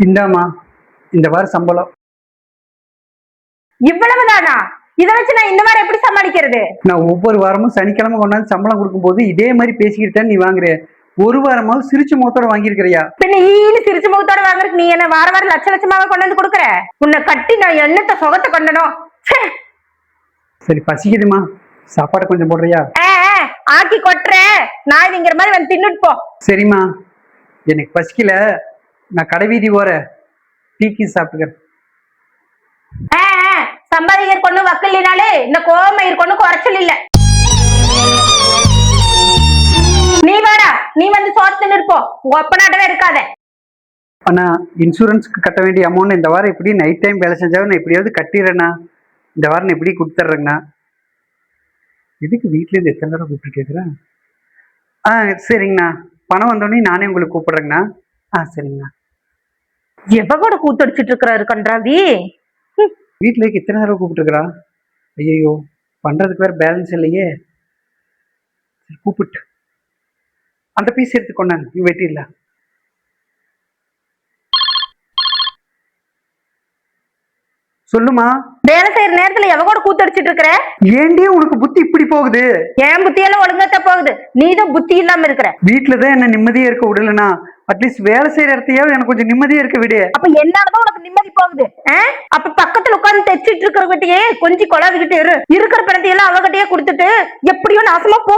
இந்தாமா இந்த வாரம் சம்பளம். இவ்வளவுதானா? இதை வச்சு நான் இந்த வாரம் எப்படி சமாளிக்கிறது? நான் ஒவ்வொரு வாரமும் சனிக்கிழமை கொண்டாந்து சம்பளம் கொடுக்கும்போது இதே மாதிரி பேசிக்கிட்டேன் நீ வாங்குற. ஒரு வாரமாவது சிரிச்சு முகத்தோட வாங்கியிருக்கிறியா? பின்ன ஈனு சிரிச்சு முகத்தோட வாங்குறதுக்கு நீ என்ன வார வாரம் லட்ச லட்சமாவே கொண்டு வந்து கொடுக்குற? உன்னை கட்டி நான் எண்ணத்தை சொகத்தை கொண்டனும். சரி பசிக்குதுமா, சாப்பாடு கொஞ்சம் போடுறியா? ஆக்கி கொட்டுறேன், நான் இதுங்கிற மாதிரி வந்து தின்னுட்டு போ. சரிம்மா, எனக்கு பசிக்கல, நான் கடை வீதி போற டீக்கி சாப்பிட்டுக்கிறேன். சம்பாதிகர் கொண்டு வக்கல்லினாலே இந்த கோமயிர் கொண்டு குறைச்சல் இல்ல. நீ வாடா, நீ வந்து சோத்து நிற்போம், உங்க ஒப்பனாட்டவே இருக்காத. ஆனா இன்சூரன்ஸ்க்கு கட்ட வேண்டிய அமௌண்ட் இந்த வாரம் எப்படி நைட் டைம் வேலை செஞ்சாலும் நான் எப்படியாவது கட்டிடுறேண்ணா. இந்த வாரம் எப்படி கொடுத்துட்றேங்கண்ணா. இதுக்கு வீட்ல இருந்து எத்தனை தடவை கூப்பிட்டு கேட்குறேன். சரிங்கண்ணா, பணம் வந்தோடனே நானே உங்களுக்கு கூப்பிடுறேங்கண்ணா. சரிங்கண்ணா. எவ கூட கூத்தடிச்சிட்டு இருக்கிறாரு கன்றாவி. வீட்டுல எத்தனை தடவை கூப்பிட்டுருக்குறா. ஐயோ, பண்றதுக்கு வேற பேலன்ஸ் இல்லையே. கூப்பிட்டு அந்த பீஸ் எடுத்து கொண்டாங்க, நீ வெட்டிடல. சொல்லுமா. வேலை செய்யற நேரத்துல எவ கூட கூத்தடிச்சிட்டு இருக்கிற? ஏண்டி உனக்கு புத்தி இப்படி போகுது? என் புத்தியெல்லாம் ஒழுங்காத்த போகுது, நீதான் புத்தி இல்லாம இருக்கிற. வீட்டுலதான் என்ன நிம்மதியா இருக்க விடலனா, அட்லீஸ்ட் வேலை செய்யற இடத்தையாவது எனக்கு கொஞ்சம் நிம்மதியா இருக்க விடு. அப்ப என்னாலதான் உனக்கு நிம்மதி போகுது? அப்ப பக்கத்துல உட்கார்ந்து தைச்சிட்டு இருக்கிறவகிட்டயே கொஞ்சம் கொலாவிக்கிட்டு இருக்கிற பணத்தையெல்லாம் அவகிட்டயே கொடுத்துட்டு எப்படியோ நாசமா போ.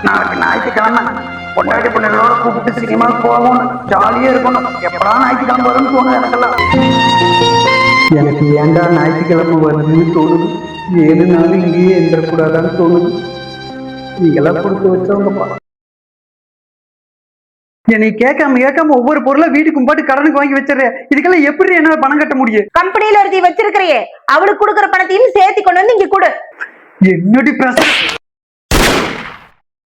நாளைக்கு ஞாயிற்றுக்கிழமை பொண்டாட்டி பிள்ளைகளோட கூப்பிட்டு சினிமாவுக்கு போகணும், ஜாலியா இருக்கணும். எப்படா ஞாயிற்றுக்கிழமை வரும்னு தோணுது எனக்கெல்லாம். எனக்கு ஏண்டா ஞாயிற்றுக்கிழமை வருதுன்னு தோணுது. 7 நாள் இங்கேயே எந்திரக்கூடாதான்னு தோணுது. நீங்கெல்லாம் கொடுத்து வச்சவங்கப்பா. என்னை கேட்காம ஒவ்வொரு பொருளை வீட்டுக்கு பாட்டு கடனுக்கு வாங்கி வச்சிடறேன். இதுக்கெல்லாம் எப்படி என்னால பணம் கட்ட முடியும்? கம்பெனியில ஒருத்தி வச்சிருக்கிறியே, அவளுக்கு கொடுக்குற பணத்தையும் சேர்த்து கொண்டு வந்து இங்க கொடு. என்னடி பிரச்சனை?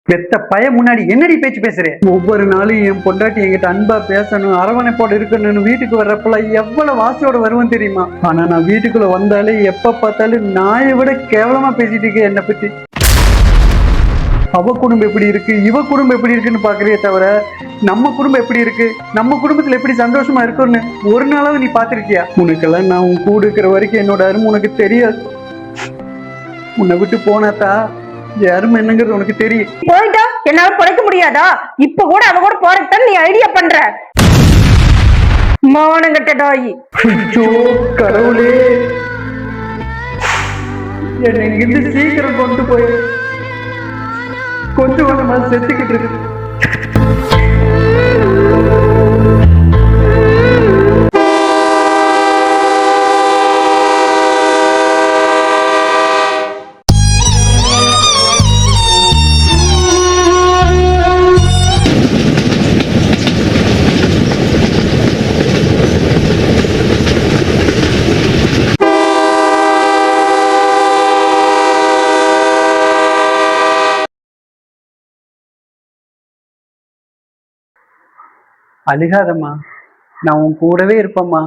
பெத்த பய முன்னாடி என்னடி பேச்சு பேசுறேன்? ஒவ்வொரு நாளும் என் பொண்டாட்டி என்கிட்ட அன்பா பேசணும், அரவணைப்போட இருக்கணும்னு வீட்டுக்கு வர்றப்பெல்லாம் எவ்வளவு வாசியோட வருவேன் தெரியுமா? ஆனா நான் வீட்டுக்குள்ள வந்தாலே எப்ப பார்த்தாலும் நாயை விட கேவலமா பேசிட்டு இருக்கேன் என்னை பத்தி. அவ குடும்பம் எப்படி இருக்கு, இவ குடும்பம் எப்படி இருக்குன்னு பாக்குறியே தவிர நம்ம குடும்பம் எப்படி இருக்கு, நம்ம குடும்பத்துல எப்படி சந்தோஷமா இருக்குன்னு ஒரு நாளாவது நீ பாத்திருக்கியா? உனக்கெல்லாம் நான் உன் கூட இருக்கிற வரைக்கும் என்னோட அருமை உனக்கு தெரியாது. உன்னை விட்டு போனாத்தா யாரும் என்னங்கிறது உனக்கு தெரியும். போயிட்டா என்னால பொழைக்க முடியாதா? இப்ப கூட அவ கூட போறதுதான் நீ ஐடியா பண்ற. மானங்கட்ட டாயி. கடவுளே, என்னை இங்கிருந்து சீக்கிரம் கொண்டு போய் கொஞ்சம் கொஞ்சமா செத்துக்கிட்டு இருக்கு. அழுகாதம்மா, நான் உன் கூடவே இருப்பேம்மா.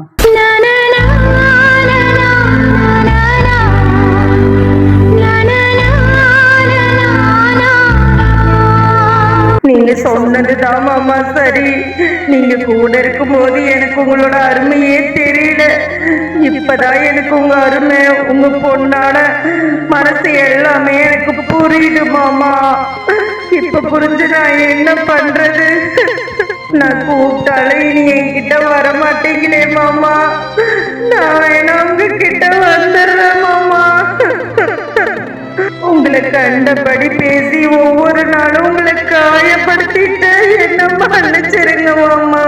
நீங்க சொன்னதுதான் மாமா சரி. நீங்க கூட இருக்கும் போது எனக்கு உங்களோட அருமையே தெரியல. இப்பதான் எனக்கு உங்க அருமை, உங்க பொண்ணான மனசு எல்லாமே எனக்கு புரியுது மாமா. இப்ப புரிஞ்சு நான் என்ன பண்றது? நான் கூப்பிட்டாலே நீ என்கிட்ட வர மாட்டேங்களே மாமா. நான் வேணா உங்க கிட்ட வந்துடுறேன் மாமா. உங்களை கண்டபடி பேசி ஒவ்வொரு நாளும் உங்களை காயப்படுத்திட்டு என்ன மன்னிச்சிருங்க மாமா,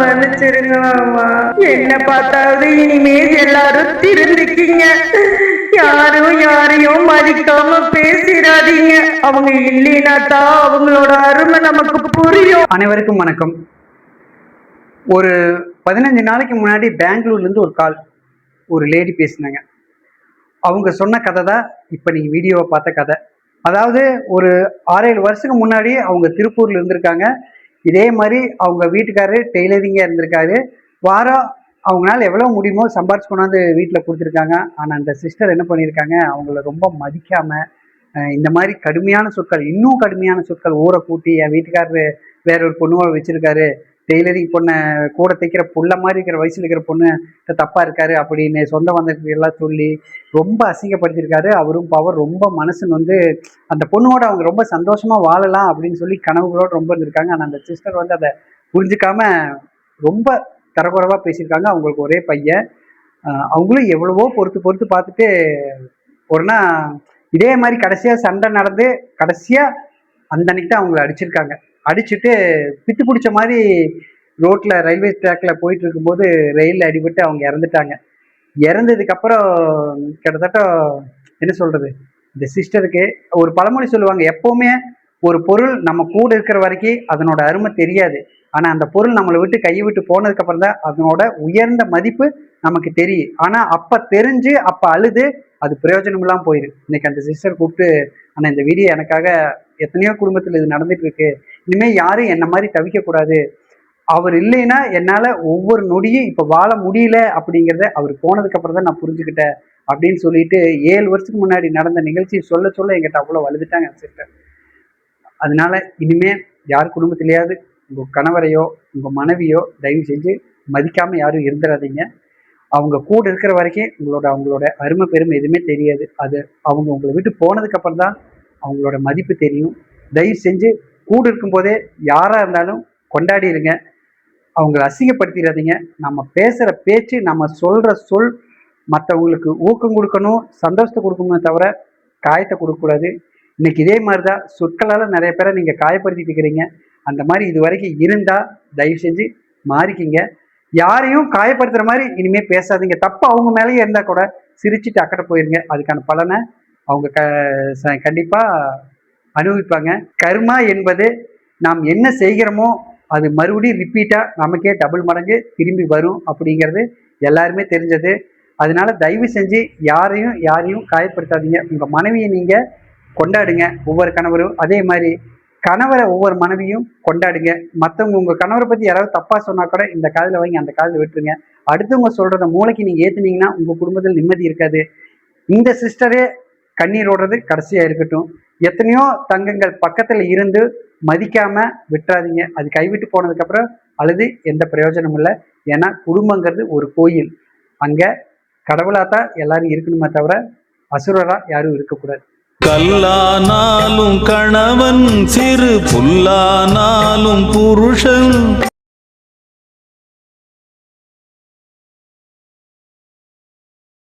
மன்னிச்சிருங்க மாமா. என்ன பார்த்தாவது இனிமே எல்லாரும் திருந்திக்கிங்க. யாரும் யாரையும் மதிக்காம பேசிடாதீங்க. அவங்க இல்லைனா தான் அவங்களோட அருமை நமக்கு புரியும். அனைவருக்கும் வணக்கம். ஒரு 15 நாளைக்கு முன்னாடி பெங்களூர்ல இருந்து ஒரு கால், ஒரு லேடி பேசினாங்க. அவங்க சொன்ன கதை தான் இப்போ நீங்கள் வீடியோவை பார்த்த கதை. அதாவது ஒரு 6-7 வருஷத்துக்கு முன்னாடி அவங்க திருப்பூரில் இருந்திருக்காங்க. இதே மாதிரி அவங்க வீட்டுக்காரரு டெய்லரிங்காக இருந்திருக்காரு. வாரம் அவங்களால எவ்வளோ முடியுமோ சம்பாரிச்சு கொண்டாந்து வீட்டில் கொடுத்துருக்காங்க. ஆனால் அந்த சிஸ்டர் என்ன பண்ணியிருக்காங்க, அவங்கள ரொம்ப மதிக்காமல் இந்த மாதிரி கடுமையான சொற்கள், இன்னும் கடுமையான சொற்கள் ஊரை கூட்டி, என் வீட்டுக்காரரு வேற ஒரு பொண்ணு வச்சிருக்காரு, டெய்லரிங் பொண்ணை கூட தைக்கிற புள்ள மாதிரி இருக்கிற வயசுல இருக்கிற பொண்ணு தப்பா இருக்காரு அப்படின்னு சொந்த பந்தத்துக்கு எல்லாம் சொல்லி ரொம்ப அசிங்கப்படுத்தியிருக்காரு. அவரும் பாவம் ரொம்ப மனசு வந்து அந்த பொண்ணோட அவங்க ரொம்ப சந்தோஷமா வாழலாம் அப்படின்னு சொல்லி கனவுகளோட ரொம்ப இருந்திருக்காங்க. ஆனால் அந்த சிஸ்டர் வந்து அதை புரிஞ்சுக்காம ரொம்ப தரக்குறைவா பேசியிருக்காங்க. அவங்களுக்கு ஒரே பையன். அவங்களும் எவ்வளவோ பொறுத்து பொறுத்து பார்த்துட்டு ஒரு நாள் இதே மாதிரி கடைசியா சண்டை நடந்து கடைசியா அந்த அன்னைக்கு தான் அவங்கள அடிச்சிருக்காங்க. அடிச்சுட்டு பித்து பிடிச்ச மாதிரி ரோட்ல ரயில்வே ட்ராக்ல போயிட்டு இருக்கும்போது ரயில்ல அடிபட்டு அவங்க இறந்துட்டாங்க. இறந்ததுக்கு அப்புறம் கிட்டத்தட்ட என்ன சொல்றது, இந்த சிஸ்டருக்கு ஒரு பழமொழி சொல்லுவாங்க, எப்பவுமே ஒரு பொருள் நம்ம கூட இருக்கிற வரைக்கும் அதனோட அருமை தெரியாது. ஆனா அந்த பொருள் நம்மளை விட்டு கையை விட்டு போனதுக்கு அப்புறம் தான் அதனோட உயர்ந்த மதிப்பு நமக்கு தெரியும். ஆனா அப்ப தெரிஞ்சு அப்ப அழுது அது பிரயோஜனமெல்லாம் போயிரு. இன்னைக்கு அந்த சிஸ்டர் கூப்பிட்டு, ஆனா இந்த வீடியோ எனக்காக எத்தனையோ குடும்பத்துல இது நடந்துட்டு இருக்கு, இனிமே யாரும் என்ன மாதிரி தவிக்க கூடாது, அவர் இல்லைன்னா என்னால ஒவ்வொரு நொடியும் இப்ப வாழ முடியல அப்படிங்கிறத அவர் போனதுக்கு அப்புறம் தான் நான் புரிஞ்சுக்கிட்டேன் அப்படின்னு சொல்லிட்டு 7 வருஷத்துக்கு முன்னாடி நடந்த நிகழ்ச்சி சொல்ல சொல்ல எங்கிட்ட அவ்வளவு அழுதுட்டாங்க சிஸ்டர். அதனால இனிமே யார் குடும்பத்திலேயாவது உங்க கணவரையோ உங்க மனைவியோ தயவு செஞ்சு மதிக்காம யாரும் இருந்துடாதீங்க. அவங்க கூட இருக்கிற வரைக்கும் அவங்களோட அருமை பெருமை எதுவுமே தெரியாது. அது அவங்க உங்களை விட்டு போனதுக்கு அப்புறம் தான் அவங்களோட மதிப்பு தெரியும். தயவு செஞ்சு கூட இருக்கும்போதே யாரா இருந்தாலும் கொண்டாடிடுங்க. அவங்கள அசிங்கப்படுத்திடாதீங்க. நம்ம பேசுற பேச்சு, நம்ம சொல்ற சொல் மற்றவங்களுக்கு ஊக்கம் கொடுக்கணும், சந்தோஷத்தை கொடுக்கணுமே தவிர காயத்தை கொடுக்கக்கூடாது. இன்னைக்கு இதே மாதிரி தான் சொற்களால் நிறைய பேரை நீங்கள் காயப்படுத்திட்டு இருக்கிறீங்க. அந்த மாதிரி இது வரைக்கும் இருந்தால் தயவு செஞ்சு மாறிக்கிங்க. யாரையும் காயப்படுத்துகிற மாதிரி இனிமேல் பேசாதீங்க. தப்பு அவங்க மேலேயே இருந்தால் கூட சிரிச்சுட்டு அக்கறை போயிருங்க. அதுக்கான பலனை அவங்க கண்டிப்பாக அனுபவிப்பாங்க. கர்மா என்பது நாம் என்ன செய்கிறோமோ அது மறுபடியும் ரிப்பீட்டாக நமக்கே டபுள் மடங்கு திரும்பி வரும் அப்படிங்கிறது எல்லாருமே தெரிஞ்சது. அதனால தயவு செஞ்சு யாரையும் காயப்படுத்தாதீங்க. உங்கள் மனைவியை நீங்கள் கொண்டாடுங்க, ஒவ்வொரு கணவரும். அதே மாதிரி கணவரை ஒவ்வொரு மனைவியும் கொண்டாடுங்க. மற்றவங்க உங்கள் கணவரை பற்றி யாராவது தப்பாக சொன்னால் கூட இந்த காதில் வாங்கி அந்த காதில் விட்டுருங்க. அடுத்தவங்க சொல்கிறத மூளைக்கு நீங்கள் ஏற்றுனீங்கன்னா உங்கள் குடும்பத்தில் நிம்மதி இருக்காது. இந்த சிஸ்டரே கண்ணீர் ஓடுறது கடைசியாக இருக்கட்டும். எத்தனையோ தங்கங்கள் பக்கத்தில் இருந்து மதிக்காமல் விட்டுறாதீங்க. அது கைவிட்டு போனதுக்கப்புறம் அழுது எந்த பிரயோஜனமும் இல்லை. ஏன்னா குடும்பங்கிறது ஒரு கோயில். அங்கே கடவுளாக தான் எல்லாரும் இருக்கணுமே தவிர அசுரராக யாரும் இருக்கக்கூடாது. கல்லானாலும் கணவன், சிறு புல்லானாலும் புருஷன்.